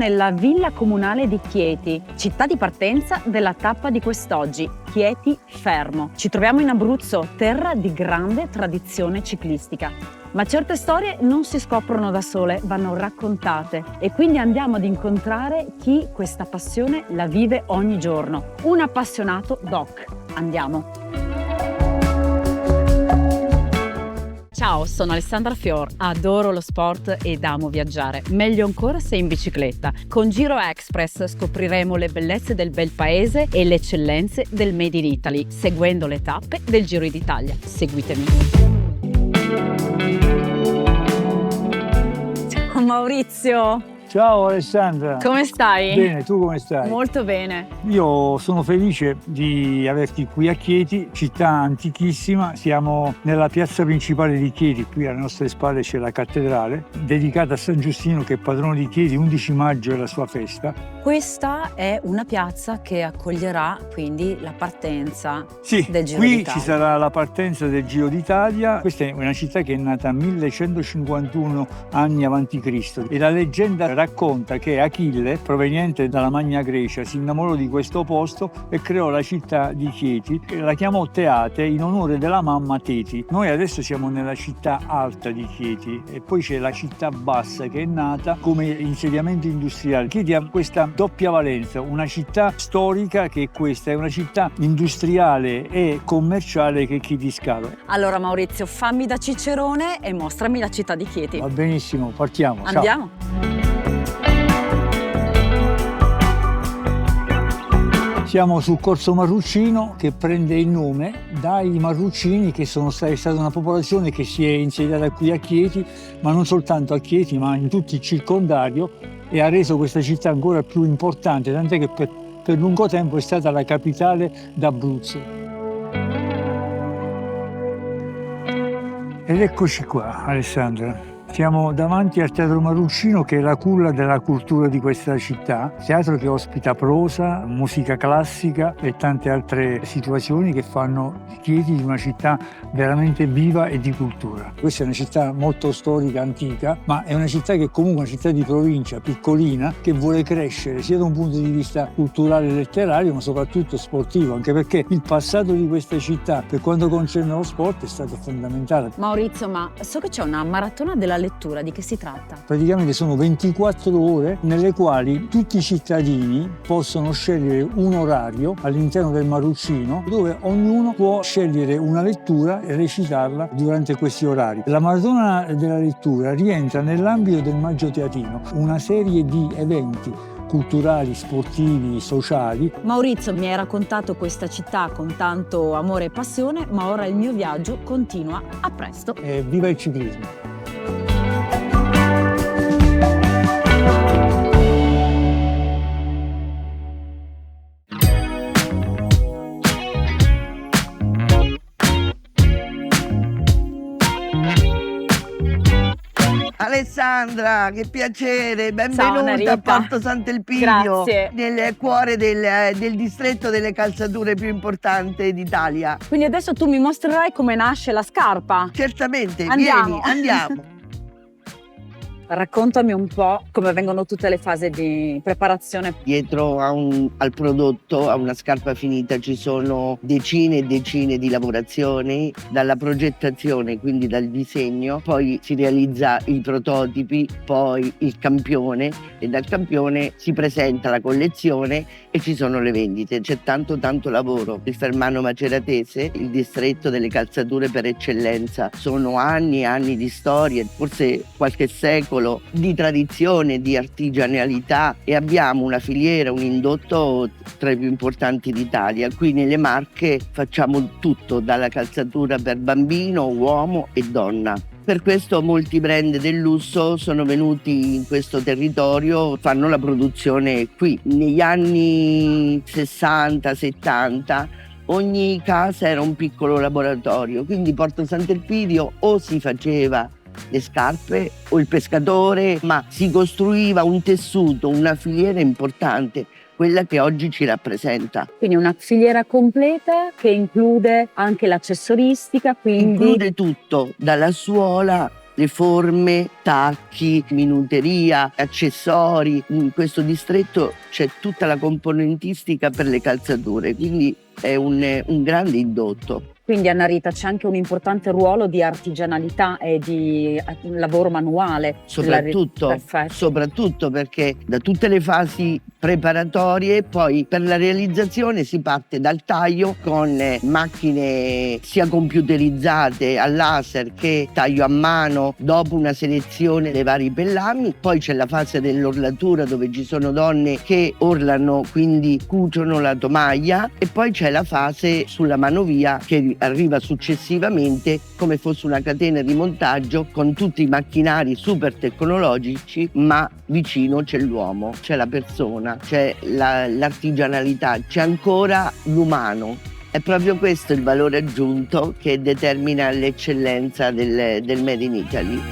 nella villa comunale di Chieti, città di partenza della tappa di quest'oggi, Chieti Fermo. Ci troviamo in Abruzzo, terra di grande tradizione ciclistica. Ma certe storie non si scoprono da sole, vanno raccontate e quindi andiamo ad incontrare chi questa passione la vive ogni giorno. Un appassionato doc. Andiamo! Ciao, sono Alessandra Fior, adoro lo sport ed amo viaggiare, meglio ancora se in bicicletta. Con Giro Express scopriremo le bellezze del bel paese e le eccellenze del Made in Italy, seguendo le tappe del Giro d'Italia. Seguitemi. Ciao Maurizio! Ciao Alessandra! Come stai? Bene, tu come stai? Molto bene. Io sono felice di averti qui a Chieti, città antichissima. Siamo nella piazza principale di Chieti, qui alle nostre spalle c'è la cattedrale, dedicata a San Giustino che è patrono di Chieti, 11 maggio è la sua festa. Questa è una piazza che accoglierà quindi la partenza del Giro qui d'Italia. Ci sarà la partenza del Giro d'Italia. Questa è una città che è nata 1151 anni avanti Cristo e la leggenda racconta che Achille, proveniente dalla Magna Grecia, si innamorò di questo posto e creò la città di Chieti e la chiamò Teate in onore della mamma Teti. Noi adesso siamo nella città alta di Chieti e poi c'è la città bassa che è nata come insediamento industriale. Chieti ha questa doppia valenza, una città storica che è questa, è una città industriale e commerciale che è Chieti Scalo. Allora Maurizio, fammi da cicerone e mostrami la città di Chieti. Va benissimo, partiamo. Andiamo. Ciao. Siamo sul Corso Marrucino che prende il nome dai Marrucini che è stata una popolazione che si è insediata qui a Chieti, ma non soltanto a Chieti ma in tutto il circondario e ha reso questa città ancora più importante, tant'è che per lungo tempo è stata la capitale d'Abruzzo. Ed eccoci qua, Alessandra. Siamo davanti al Teatro Marrucino che è la culla della cultura di questa città, teatro che ospita prosa, musica classica e tante altre situazioni che fanno di Chieti una città veramente viva e di cultura. Questa è una città molto storica, antica, ma è una città che è comunque una città di provincia, piccolina, che vuole crescere sia da un punto di vista culturale e letterario, ma soprattutto sportivo, anche perché il passato di questa città per quanto concerne lo sport è stato fondamentale. Maurizio, ma so che c'è una maratona della lettura, di che si tratta? Praticamente sono 24 ore nelle quali tutti i cittadini possono scegliere un orario all'interno del Marrucino dove ognuno può scegliere una lettura e recitarla durante questi orari. La maratona della lettura rientra nell'ambito del Maggio Teatino, una serie di eventi culturali, sportivi, sociali. Maurizio, mi hai raccontato questa città con tanto amore e passione, ma ora il mio viaggio continua. A presto! Viva il ciclismo! Alessandra, che piacere, Ciao, benvenuta Narita. a Porto Sant'Elpidio, Grazie. nel cuore del distretto delle calzature più importante d'Italia. Quindi adesso tu mi mostrerai come nasce la scarpa. Certamente, Andiamo. vieni, andiamo. Raccontami un po' come vengono tutte le fasi di preparazione. Dietro al prodotto, a una scarpa finita, ci sono decine e decine di lavorazioni, dalla progettazione, quindi dal disegno, poi si realizza i prototipi, poi il campione e dal campione si presenta la collezione e ci sono le vendite. C'è tanto lavoro. Il Fermano Maceratese, il distretto delle calzature per eccellenza, sono anni e anni di storie, forse qualche secolo di tradizione, di artigianalità e abbiamo una filiera, un indotto tra i più importanti d'Italia. Qui nelle Marche facciamo tutto, dalla calzatura per bambino, uomo e donna. Per questo molti brand del lusso sono venuti in questo territorio, fanno la produzione qui. Negli anni 60-70 ogni casa era un piccolo laboratorio, quindi Porto Sant'Elpidio o si faceva le scarpe o il pescatore, ma si costruiva un tessuto, una filiera importante, quella che oggi ci rappresenta. Quindi una filiera completa che include anche l'accessoristica, quindi Include tutto, dalla suola le forme, tacchi, minuteria, accessori. In questo distretto c'è tutta la componentistica per le calzature, quindi è un grande indotto. Quindi Anna Rita c'è anche un importante ruolo di artigianalità e di lavoro manuale. Perfetto. Soprattutto perché da tutte le fasi preparatorie, poi per la realizzazione si parte dal taglio con macchine sia computerizzate a laser che taglio a mano, dopo una selezione dei vari pellami. Poi c'è la fase dell'orlatura dove ci sono donne che orlano, quindi cuciono la tomaia, e poi c'è la fase sulla manovia che arriva successivamente come fosse una catena di montaggio con tutti i macchinari super tecnologici, ma vicino c'è l'uomo, c'è la persona, c'è l'artigianalità, c'è ancora l'umano. È proprio questo il valore aggiunto che determina l'eccellenza del Made in Italy.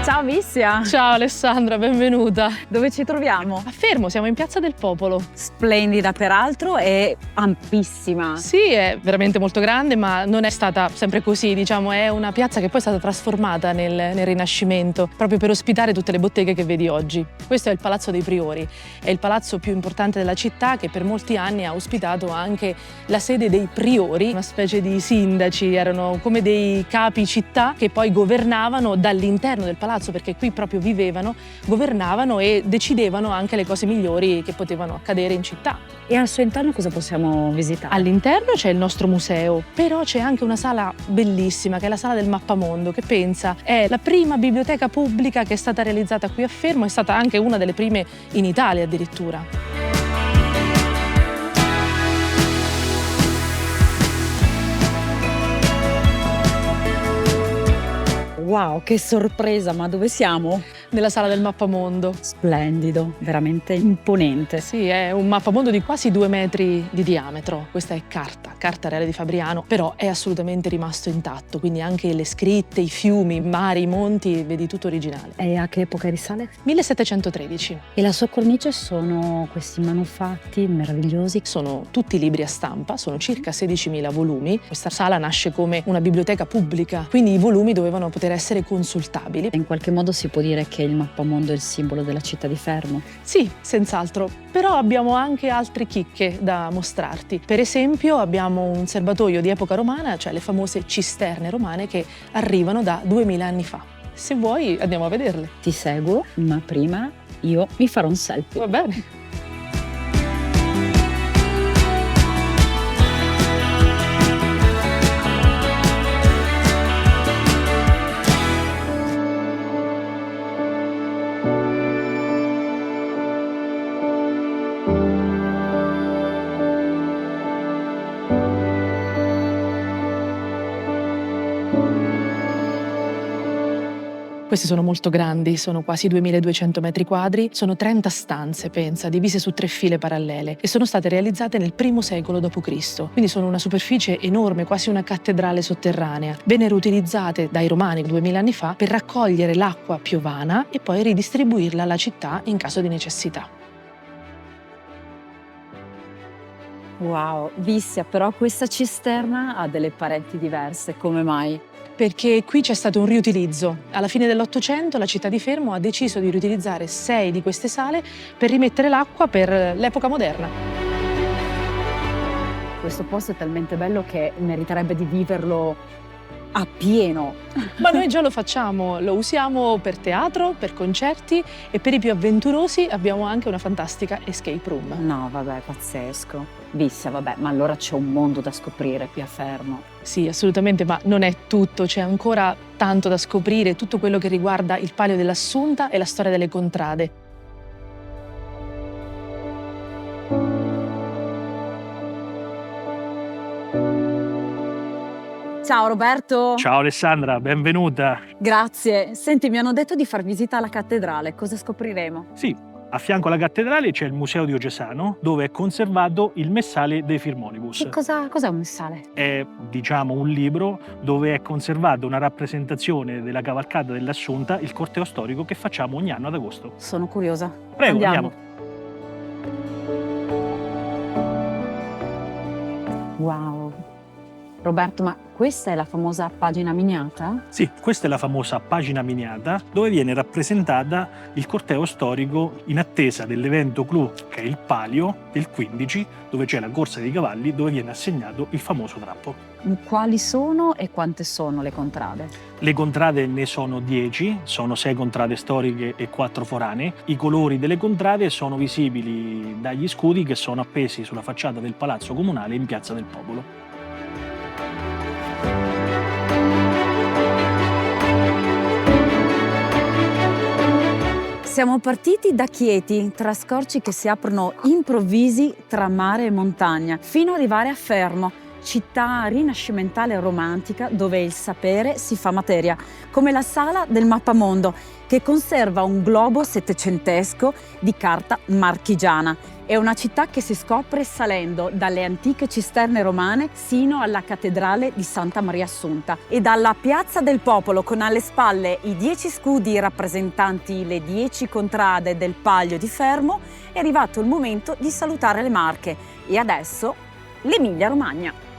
Ciao Vissia! Ciao Alessandra, benvenuta. Dove ci troviamo? A Fermo, siamo in Piazza del Popolo. Splendida peraltro e ampissima. Sì, è veramente molto grande, ma non è stata sempre così, diciamo, è una piazza che poi è stata trasformata nel Rinascimento, proprio per ospitare tutte le botteghe che vedi oggi. Questo è il Palazzo dei Priori, è il palazzo più importante della città che per molti anni ha ospitato anche la sede dei priori, una specie di sindaci, erano come dei capi città che poi governavano dall'interno del palazzo, perché qui proprio vivevano, governavano e decidevano anche le cose migliori che potevano accadere in città. E al suo interno cosa possiamo visitare? All'interno c'è il nostro museo, però c'è anche una sala bellissima che è la sala del Mappamondo, che pensa è la prima biblioteca pubblica che è stata realizzata qui a Fermo, è stata anche una delle prime in Italia addirittura. Wow, che sorpresa, ma dove siamo? Nella sala del Mappamondo. Splendido, veramente imponente. Sì, è un mappamondo di quasi 2 metri di diametro. Questa è carta reale di Fabriano, però è assolutamente rimasto intatto, quindi anche le scritte, i fiumi, i mari, i monti, vedi tutto originale. E a che epoca risale? 1713. E la sua cornice sono questi manufatti meravigliosi. Sono tutti libri a stampa, sono circa 16.000 volumi. Questa sala nasce come una biblioteca pubblica, quindi i volumi dovevano poter essere consultabili. In qualche modo si può dire che il mappamondo è il simbolo della città di Fermo? Sì, senz'altro, però abbiamo anche altre chicche da mostrarti. Per esempio abbiamo un serbatoio di epoca romana, cioè le famose cisterne romane che arrivano da 2000 anni fa. Se vuoi andiamo a vederle. Ti seguo, ma prima io mi farò un selfie. Va bene. Queste sono molto grandi, sono quasi 2200 metri quadri, sono 30 stanze, pensa, divise su 3 file parallele e sono state realizzate nel I secolo d.C. Quindi sono una superficie enorme, quasi una cattedrale sotterranea. Vennero utilizzate dai Romani 2000 anni fa per raccogliere l'acqua piovana e poi ridistribuirla alla città in caso di necessità. Wow, Vissia, però questa cisterna ha delle pareti diverse, come mai? Perché qui c'è stato un riutilizzo. Alla fine dell'Ottocento la città di Fermo ha deciso di riutilizzare 6 di queste sale per rimettere l'acqua per l'epoca moderna. Questo posto è talmente bello che meriterebbe di viverlo a pieno. Ma noi già lo facciamo, lo usiamo per teatro, per concerti e per i più avventurosi abbiamo anche una fantastica escape room. No, vabbè, pazzesco. Vissia, vabbè, ma allora c'è un mondo da scoprire qui a Fermo. Sì, assolutamente, ma non è tutto, c'è ancora tanto da scoprire, tutto quello che riguarda il Palio dell'Assunta e la storia delle contrade. Ciao Roberto. Ciao Alessandra, benvenuta. Grazie. Senti, mi hanno detto di far visita alla cattedrale. Cosa scopriremo? Sì, A fianco alla cattedrale c'è il Museo Diocesano, dove è conservato il Messale dei Firmonibus. Cos'è un messale? È, diciamo, un libro dove è conservata una rappresentazione della cavalcata dell'Assunta, il corteo storico che facciamo ogni anno ad agosto. Sono curiosa. Prego, Andiamo. Wow. Roberto, ma questa è la famosa pagina miniata? Sì, questa è la famosa pagina miniata dove viene rappresentata il corteo storico in attesa dell'evento clou, che è il Palio del 15, dove c'è la corsa dei cavalli, dove viene assegnato il famoso drappo. Quali sono e quante sono le contrade? Le contrade ne sono 10, sono 6 contrade storiche e 4 foranee. I colori delle contrade sono visibili dagli scudi che sono appesi sulla facciata del Palazzo Comunale in Piazza del Popolo. Siamo partiti da Chieti, tra scorci che si aprono improvvisi tra mare e montagna, fino ad arrivare a Fermo, città rinascimentale e romantica dove il sapere si fa materia, come la sala del Mappamondo, che conserva un globo settecentesco di carta marchigiana. È una città che si scopre salendo dalle antiche cisterne romane sino alla cattedrale di Santa Maria Assunta e dalla Piazza del Popolo, con alle spalle i 10 scudi rappresentanti le 10 contrade del Palio di Fermo, è arrivato il momento di salutare le Marche e adesso l'Emilia-Romagna.